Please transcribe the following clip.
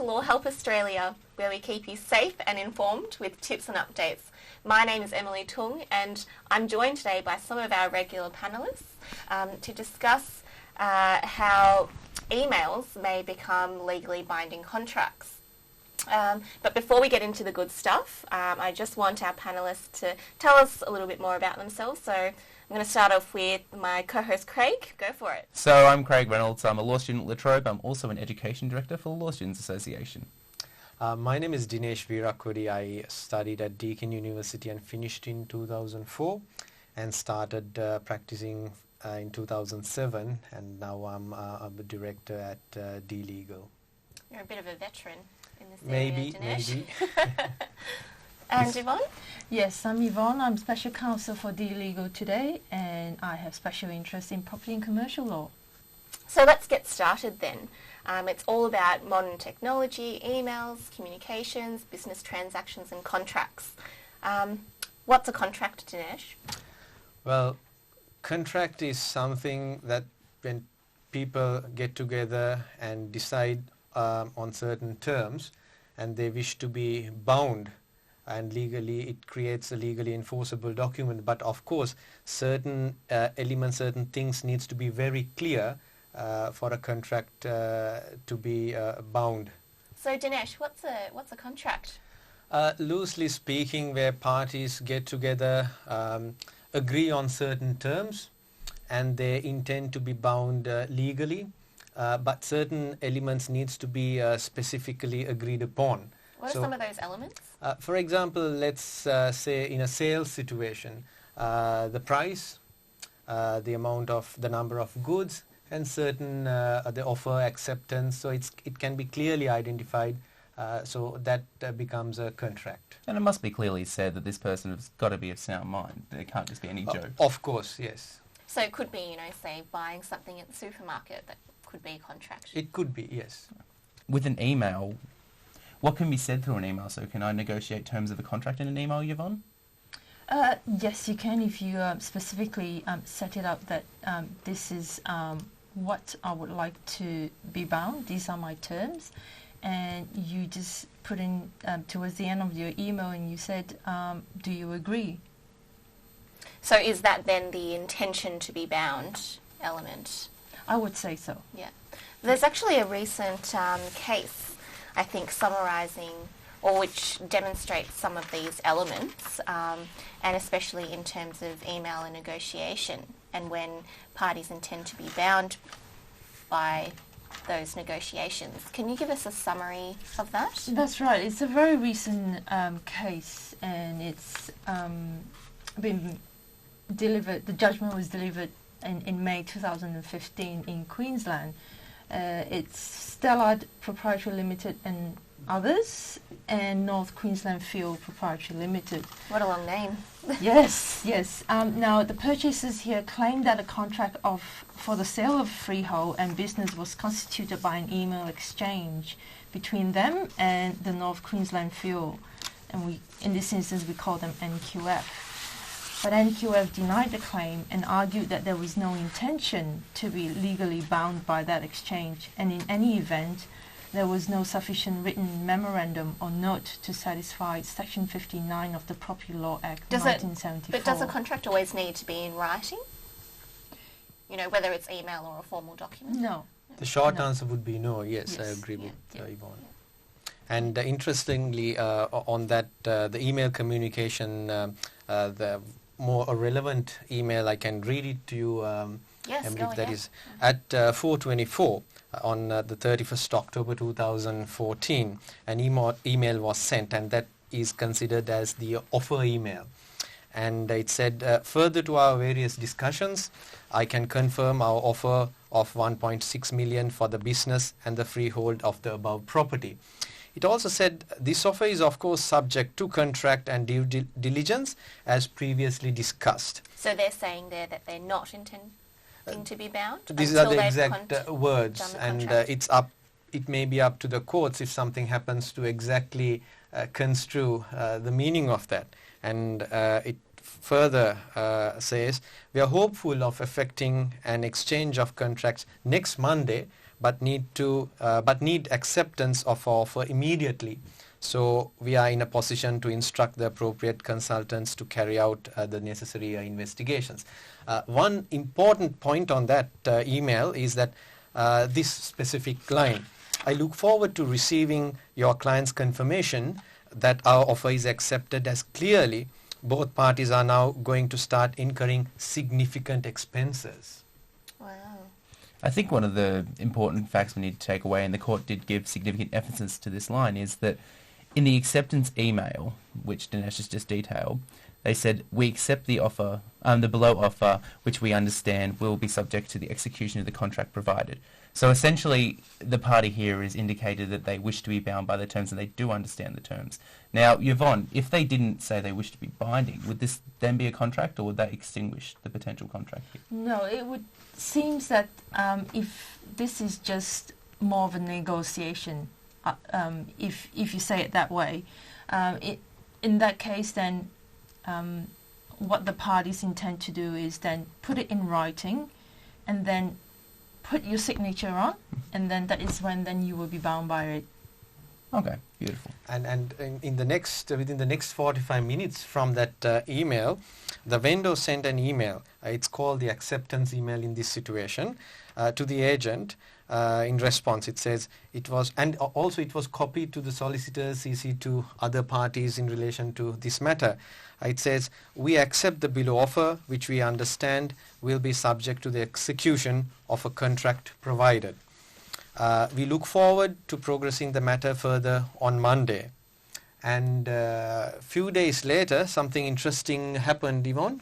to LawHelp Australia, where we keep you safe and informed with tips and updates. My name is Emily Tung, and I'm joined today by some of our regular panellists to discuss how emails may become legally binding contracts. But before we get into the good stuff, I just want our panellists to tell us a little bit more about themselves. So I'm going to start off with my co-host Craig. Go for it. So I'm Craig Reynolds. I'm a law student at Trobe. I'm also an education director for the Law Students Association. My name is Dinesh Weerakkody. I studied at Deakin University and finished in 2004 and started practicing in 2007, and now I'm a director at Dlegal. You're a bit of a veteran in this maybe, area, Dinesh. Maybe. And Yvonne? Yes, I'm Yvonne. I'm special counsel for Dlegal today, and I have special interest in property and commercial law. So let's get started then. It's all about modern technology, emails, communications, business transactions and contracts. What's a contract, Dinesh? Well, contract is something that when people get together and decide on certain terms and they wish to be bound, and legally it creates a legally enforceable document. But of course, certain elements, certain things needs to be very clear for a contract to be bound. So Dinesh, what's a contract? Loosely speaking, where parties get together, agree on certain terms, and they intend to be bound legally, but certain elements needs to be specifically agreed upon. What are some of those elements? For example, let's say in a sales situation, the price, the amount of the number of goods, and certain the offer acceptance. So it can be clearly identified. So that becomes a contract. And it must be clearly said that this person has got to be of sound mind. There can't just be any joke. Of course, yes. So it could be, say buying something at the supermarket. That could be a contract. It could be, yes. With an email, what can be said through an email? So can I negotiate terms of a contract in an email, Yvonne? Yes, you can if you specifically set it up that this is what I would like to be bound. These are my terms. And you just put in towards the end of your email and you said, do you agree? So is that then the intention to be bound element? I would say so. Yeah. There's actually a recent case, I think, summarising or which demonstrates some of these elements, and especially in terms of email and negotiation, and when parties intend to be bound by those negotiations. Can you give us a summary of that? That's right. It's a very recent case, and it's been delivered. The judgment was delivered in May 2015 in Queensland. It's Stellard Proprietary Limited and others, and North Queensland Fuel Proprietary Limited. What a long name. Yes. Now, the purchasers here claim that a contract for the sale of freehold and business was constituted by an email exchange between them and the North Queensland Fuel, and in this instance we call them NQF. But NQF denied the claim and argued that there was no intention to be legally bound by that exchange, and in any event there was no sufficient written memorandum or note to satisfy Section 59 of the Property Law Act 1974. But does a contract always need to be in writing? Whether it's email or a formal document? No. The short answer would be no, yes. I agree with Yvonne. Yeah. And interestingly, on that, the email communication, the more relevant email, I can read it to you. Yes, go ahead. That is at 4:24 on the 31st October 2014, an email was sent, and that is considered as the offer email. And it said, further to our various discussions, I can confirm our offer of 1.6 million for the business and the freehold of the above property. It also said, this offer is of course subject to contract and due diligence as previously discussed. So they're saying there that they're not intending to be bound? These are the exact words, and it may be up to the courts if something happens to exactly construe the meaning of that. And it further says, we are hopeful of effecting an exchange of contracts next Monday but need acceptance of offer immediately. So we are in a position to instruct the appropriate consultants to carry out the necessary investigations. One important point on that email is that this specific line, I look forward to receiving your client's confirmation that our offer is accepted, as clearly both parties are now going to start incurring significant expenses. Wow. I think one of the important facts we need to take away, and the court did give significant emphasis to this line, is that in the acceptance email, which Dinesh has just detailed, they said, we accept the offer, the below offer, which we understand will be subject to the execution of the contract provided. So essentially, the party here has indicated that they wish to be bound by the terms, and they do understand the terms. Now, Yvonne, if they didn't say they wish to be binding, would this then be a contract, or would that extinguish the potential contract here? No, it would seems that if this is just more of a negotiation, if you say it that way, in that case, then what the parties intend to do is then put it in writing, and then put your signature on, and then that is when then you will be bound by it. Okay, beautiful. And in the next within the next 45 minutes from that email, the vendor sent an email. It's called the acceptance email in this situation to the agent. In response, it says it was, and also it was copied to the solicitors, CC to other parties in relation to this matter. It says, we accept the below offer, which we understand will be subject to the execution of a contract provided. We look forward to progressing the matter further on Monday. And a few days later, something interesting happened, Yvonne?